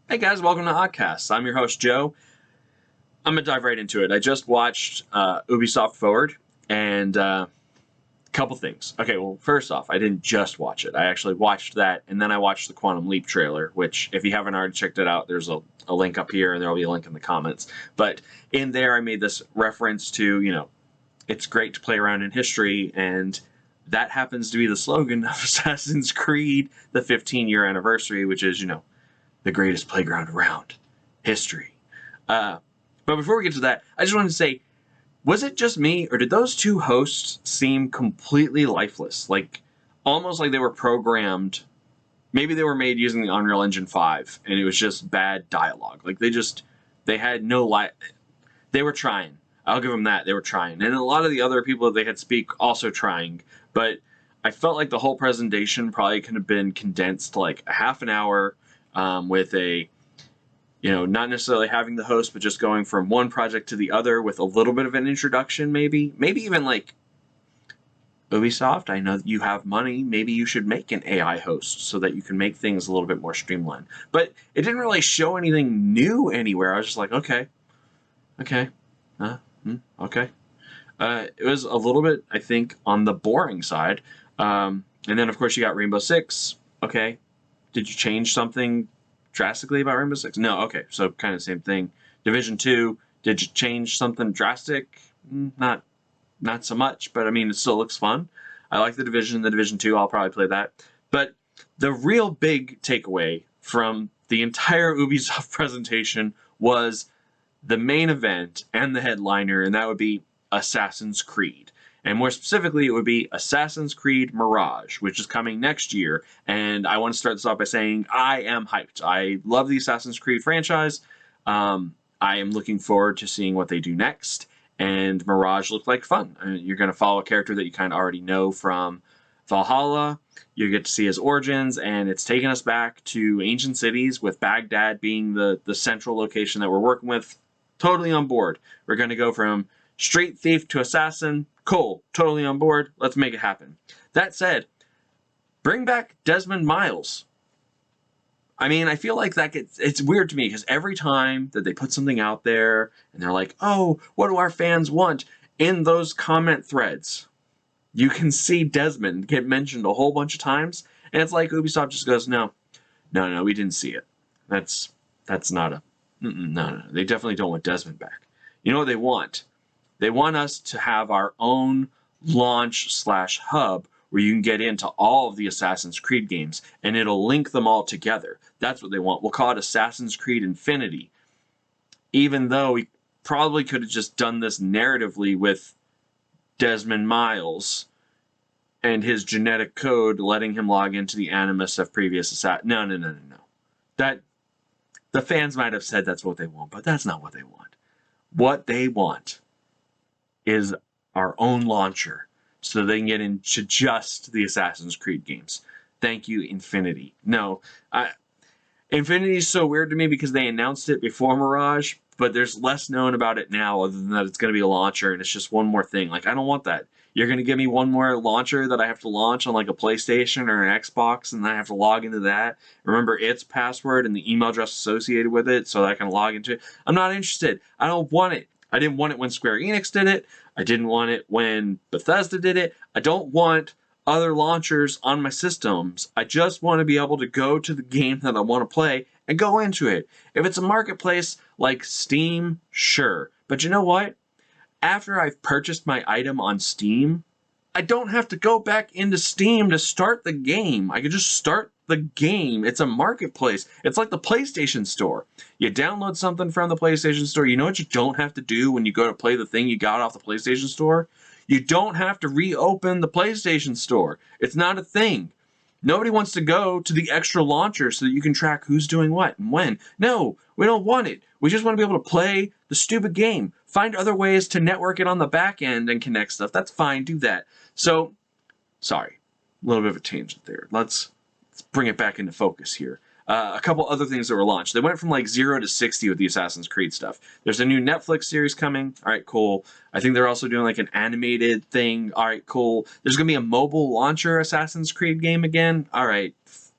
Hey guys, welcome to Oddcast. I'm your host, Joe. I'm going to dive right into it. I just watched Ubisoft Forward, and a couple things. Okay, well, first off, I didn't just watch it. I actually watched that, and then I watched the Quantum Leap trailer, which, if you haven't already checked it out, there's a link up here, and there will be a link in the comments. But in there, I made this reference to, it's great to play around in history, and that happens to be the slogan of Assassin's Creed, the 15-year anniversary, which is, the greatest playground around. History. But before we get to that, I just wanted to say, was it just me, or did those two hosts seem completely lifeless? Like, almost like they were programmed. Maybe they were made using the Unreal Engine 5, and it was just bad dialogue. Like, they had no life. They were trying. I'll give them that. They were trying. And a lot of the other people that they had speak also trying. But I felt like the whole presentation probably could have been condensed to like a half an hour, with not necessarily having the host, but just going from one project to the other with a little bit of an introduction, maybe even like, Ubisoft, I know that you have money, maybe you should make an AI host so that you can make things a little bit more streamlined. But it didn't really show anything new anywhere. I was just like, okay, okay, okay. It was a little bit, I think, on the boring side. And then, of course, you got Rainbow Six. Okay, did you change something drastically about Rainbow Six? No, okay, so kind of the same thing. Division 2, did you change something drastic? Not so much, but I mean, it still looks fun. I like the Division 2, I'll probably play that. But the real big takeaway from the entire Ubisoft presentation was the main event and the headliner, and that would be Assassin's Creed. And more specifically, it would be Assassin's Creed Mirage, which is coming next year. And I want to start this off by saying I am hyped. I love the Assassin's Creed franchise. I am looking forward to seeing what they do next. And Mirage looked like fun. You're going to follow a character that you kind of already know from Valhalla. You get to see his origins, and it's taking us back to ancient cities, with Baghdad being the central location that we're working with. Totally on board. We're going to go from street thief to assassin. Cool. Totally on board. Let's make it happen. That said, bring back Desmond Miles. I mean, I feel like it's weird to me, because every time that they put something out there and they're like, oh, what do our fans want? In those comment threads, you can see Desmond get mentioned a whole bunch of times, and it's like Ubisoft just goes, no, we didn't see it. That's not a... No. They definitely don't want Desmond back. You know what they want? They want us to have our own launch/hub where you can get into all of the Assassin's Creed games, and it'll link them all together. That's what they want. We'll call it Assassin's Creed Infinity. Even though we probably could have just done this narratively with Desmond Miles and his genetic code letting him log into the animus of previous Assassin. No. That... The fans might have said that's what they want, but that's not what they want. What they want is our own launcher, so they can get into just the Assassin's Creed games. Thank you, Infinity. No, Infinity is so weird to me because they announced it before Mirage, but there's less known about it now other than that it's going to be a launcher, and it's just one more thing. Like, I don't want that. You're going to give me one more launcher that I have to launch on like a PlayStation or an Xbox, and then I have to log into that, remember its password and the email address associated with it so that I can log into it. I'm not interested. I don't want it. I didn't want it when Square Enix did it. I didn't want it when Bethesda did it. I don't want other launchers on my systems. I just want to be able to go to the game that I want to play and go into it. If it's a marketplace like Steam, sure. But you know what? After I've purchased my item on Steam, I don't have to go back into Steam to start the game. I can just start the game. It's a marketplace. It's like the PlayStation Store. You download something from the PlayStation Store. You know what you don't have to do when you go to play the thing you got off the PlayStation Store? You don't have to reopen the PlayStation Store. It's not a thing. Nobody wants to go to the extra launcher so that you can track who's doing what and when. No, we don't want it. We just want to be able to play the stupid game. Find other ways to network it on the back end and connect stuff. That's fine. Do that. So, sorry. A little bit of a tangent there. Let's bring it back into focus here. A couple other things that were launched. They went from like 0 to 60 with the Assassin's Creed stuff. There's a new Netflix series coming. All right, cool. I think they're also doing like an animated thing. All right, cool. There's going to be a mobile launcher Assassin's Creed game again. All right,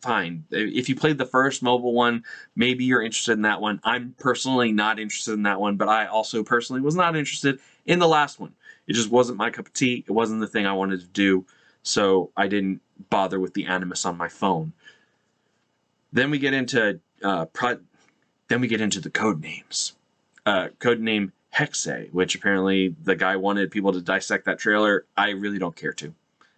fine. If you played the first mobile one, maybe you're interested in that one. I'm personally not interested in that one, but I also personally was not interested in the last one. It just wasn't my cup of tea. It wasn't the thing I wanted to do, so I didn't bother with the Animus on my phone. Then we get into the code names. Codename Hexe, which apparently the guy wanted people to dissect that trailer. I really don't care to.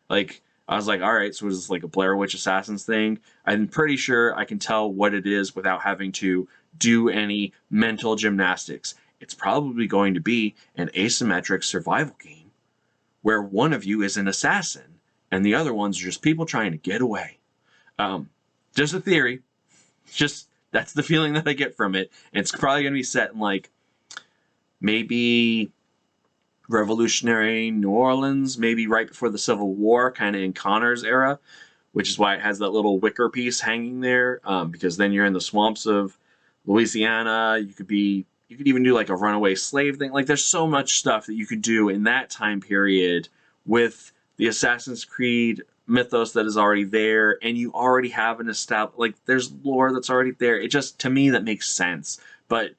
Like, I was like, all right, so is this like a Blair Witch Assassins thing? I'm pretty sure I can tell what it is without having to do any mental gymnastics. It's probably going to be an asymmetric survival game where one of you is an assassin and the other ones are just people trying to get away. Just a theory. Just that's the feeling that I get from it. And it's probably going to be set in like maybe Revolutionary New Orleans, maybe right before the Civil War, kind of in Connor's era, which is why it has that little wicker piece hanging there. Because then you're in the swamps of Louisiana. You could even do like a runaway slave thing. Like there's so much stuff that you could do in that time period with the Assassin's Creed mythos that is already there, and you already have an established, like there's lore that's already there. It just, to me, that makes sense. But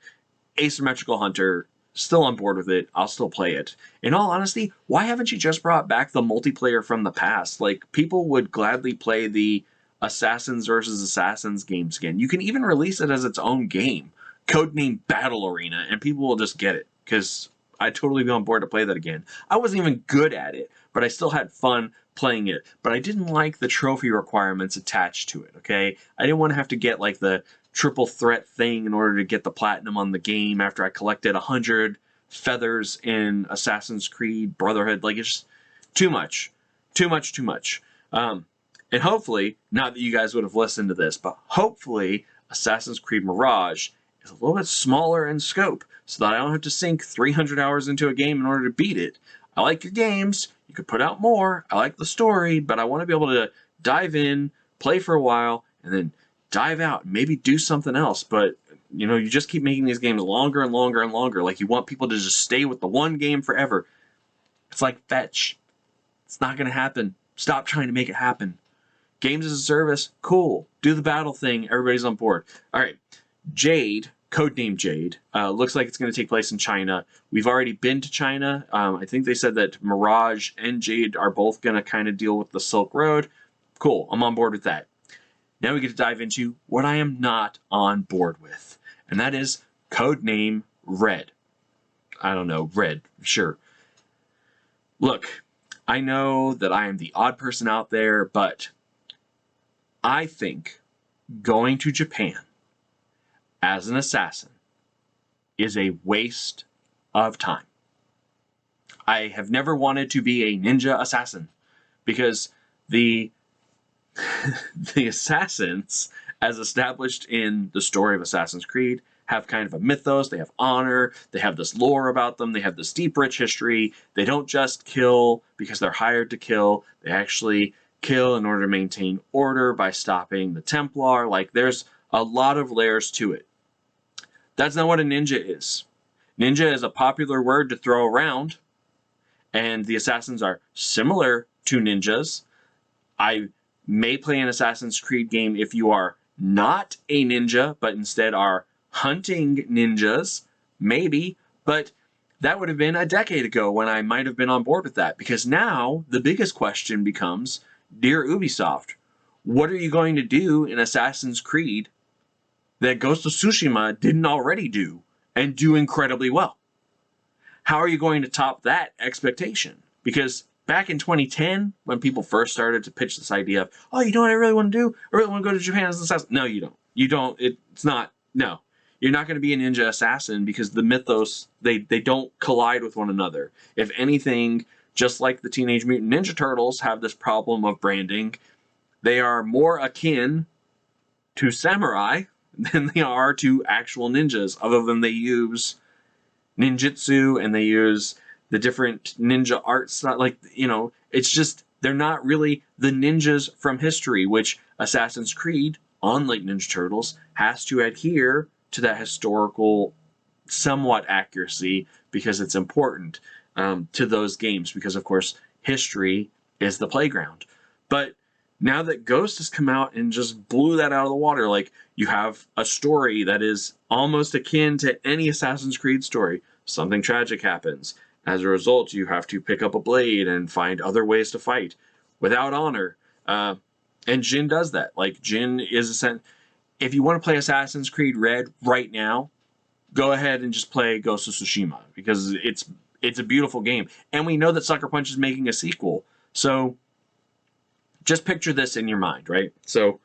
Asymmetrical Hunter, still on board with it. I'll still play it. In all honesty, why haven't you just brought back the multiplayer from the past? Like, people would gladly play the Assassins versus Assassins games again. You can even release it as its own game, codename Battle Arena, and people will just get it, because I'd totally be on board to play that again. I wasn't even good at it, but I still had fun playing it. But I didn't like the trophy requirements attached to it, okay? I didn't want to have to get like the triple threat thing in order to get the platinum on the game after I collected 100 feathers in Assassin's Creed Brotherhood. Like, it's just too much. Too much, too much. And hopefully, not that you guys would have listened to this, but hopefully Assassin's Creed Mirage is a little bit smaller in scope so that I don't have to sink 300 hours into a game in order to beat it. I like your games. You could put out more. I like the story, but I want to be able to dive in, play for a while, and then dive out and maybe do something else. But, you know, you just keep making these games longer and longer and longer. Like, you want people to just stay with the one game forever. It's like Fetch. It's not going to happen. Stop trying to make it happen. Games as a service, cool. Do the battle thing. Everybody's on board. All right. Jade, codename Jade, looks like it's going to take place in China. We've already been to China. I think they said that Mirage and Jade are both going to kind of deal with the Silk Road. Cool. I'm on board with that. Now we get to dive into what I am not on board with, and that is codename Red. I don't know, Red, sure. Look, I know that I am the odd person out there, but I think going to Japan as an assassin is a waste of time. I have never wanted to be a ninja assassin because the assassins, as established in the story of Assassin's Creed, have kind of a mythos. They have honor. They have this lore about them. They have this deep, rich history. They don't just kill because they're hired to kill. They actually kill in order to maintain order by stopping the Templar. Like, there's a lot of layers to it. That's not what a ninja is. Ninja is a popular word to throw around, and the assassins are similar to ninjas. I may play an Assassin's Creed game if you are not a ninja, but instead are hunting ninjas, maybe, but that would have been a decade ago when I might have been on board with that, because now the biggest question becomes, dear Ubisoft, what are you going to do in Assassin's Creed that Ghost of Tsushima didn't already do and do incredibly well? How are you going to top that expectation? Because back in 2010, when people first started to pitch this idea of, oh, you know what I really want to do? I really want to go to Japan as an assassin. No, you don't. You don't. It's not. No. You're not going to be a ninja assassin because the mythos, they don't collide with one another. If anything, just like the Teenage Mutant Ninja Turtles have this problem of branding, they are more akin to samurai than they are to actual ninjas, other than they use ninjutsu and they use the different ninja arts. Like, you know, it's just, they're not really the ninjas from history, which Assassin's Creed, unlike Ninja Turtles, has to adhere to that historical somewhat accuracy because it's important to those games, because of course history is the playground. But Now that Ghost has come out and just blew that out of the water, like, you have a story that is almost akin to any Assassin's Creed story. Something tragic happens. As a result, you have to pick up a blade and find other ways to fight without honor. And Jin does that. Like, Jin is if you want to play Assassin's Creed Red right now, go ahead and just play Ghost of Tsushima, because it's a beautiful game. And we know that Sucker Punch is making a sequel. So just picture this in your mind, right? So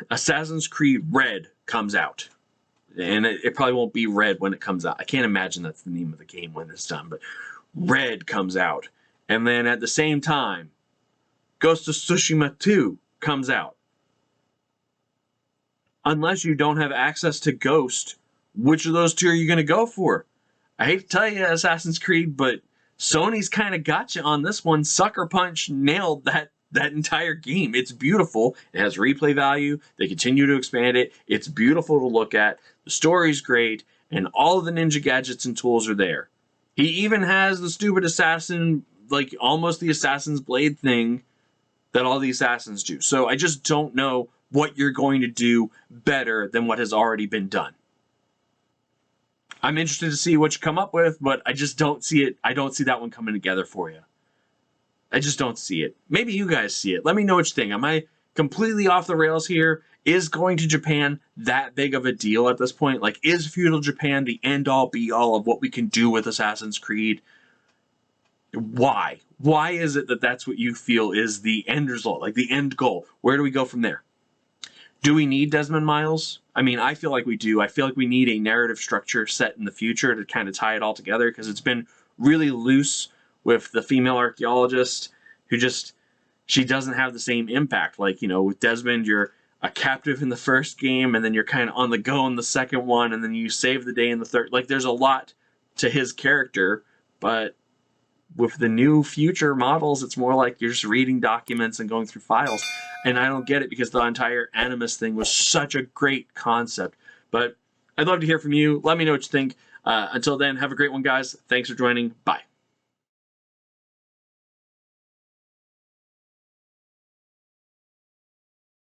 Assassin's Creed Red comes out. And it probably won't be Red when it comes out. I can't imagine that's the name of the game when it's done. But Red comes out. And then at the same time, Ghost of Tsushima 2 comes out. Unless you don't have access to Ghost, which of those two are you going to go for? I hate to tell you, Assassin's Creed, but Sony's kind of got you on this one. Sucker Punch nailed that entire game. It's beautiful. It has replay value. They continue to expand it. It's beautiful to look at. The story's great, and all of the ninja gadgets and tools are there. He even has the stupid assassin, like almost the assassin's blade thing that all the assassins do. So I just don't know what you're going to do better than what has already been done. I'm interested to see what you come up with, but I just don't see it. I don't see that one coming together for you. I just don't see it. Maybe you guys see it. Let me know what you think. Am I completely off the rails here? Is going to Japan that big of a deal at this point? Like, is feudal Japan the end-all, be-all of what we can do with Assassin's Creed? Why? Why is it that that's what you feel is the end result, like the end goal? Where do we go from there? Do we need Desmond Miles? I mean, I feel like we do. I feel like we need a narrative structure set in the future to kind of tie it all together, because it's been really loose with the female archaeologist who just, she doesn't have the same impact. Like, you know, with Desmond, you're a captive in the first game, and then you're kind of on the go in the second one, and then you save the day in the third. Like, there's a lot to his character, but with the new future models, it's more like you're just reading documents and going through files. And I don't get it, because the entire Animus thing was such a great concept. But I'd love to hear from you. Let me know what you think. Until then, have a great one, guys. Thanks for joining. Bye.